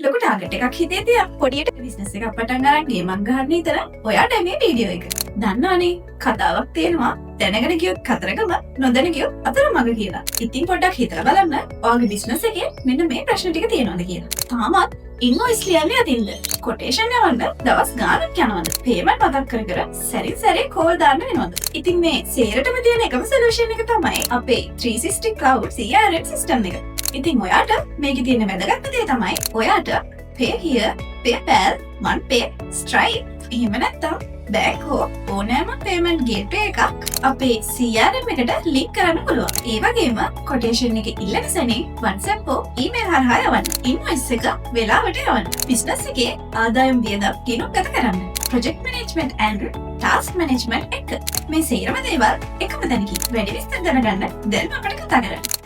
ලොකු ටාගට් එකක් හිතේ තියා පොඩියට බිස්නස් එකක් පටන් ගන්න ගේමක් ගන්න විතර ඔයාට මේ වීඩියෝ එක. දන්නවනේ කතාවක් තියෙනවා දැනගෙන ගියොත් කතරගම නොදැන ගියොත් අතරමඟ කියලා. ඉතින් පොඩ්ඩක් හිතලා බලන්න ඔයාගේ බිස්නස් එකේ මෙන්න මේ ප්‍රශ්න ටික තියෙනවද කියලා. තාමත් ඉන්වොයිස් ලියන්නේ අදින්ද? කොටේෂන් යවන්න දවස් ගාණක් යනවද? පේමන්ට් මතක් කර කර සැරින් සැරේ කෝල් දාන්න වෙනවද? ඉතින් මේ සේරටම තියෙන එකම සොලියුෂන් එක තමයි අපේ 360 Cloud CRM සිස්ටම් එක. ඉතින් ඔයාට මේකේ තියෙන වැදගත්ම දේ තමයි ඔයාට Pay Here, PayPal, OnePay, Stripe එහෙම නැත්නම් බැංක් හෝ ඕනෑම පේමන්ට් ගේට්වේ එකක් අපේ CRM එකට ලින්ක් කරන්න පුළුවන්. ඒ වගේම කොටේෂන් එක ඉල්ලන සැනින් WhatsApp හෝ email හරහා යවන්න. ඉන්වොයිස් එක වෙලාවට යවන්න. බිස්නස් එකේ ආදායම් වියදම් ගණන් ගත කරන්න. Project management and task management එක මේ සේරම දේවල් එකම තැනකින් වැඩි විස්තර දැනගන්න දැන් අපිට කතා කරන්න.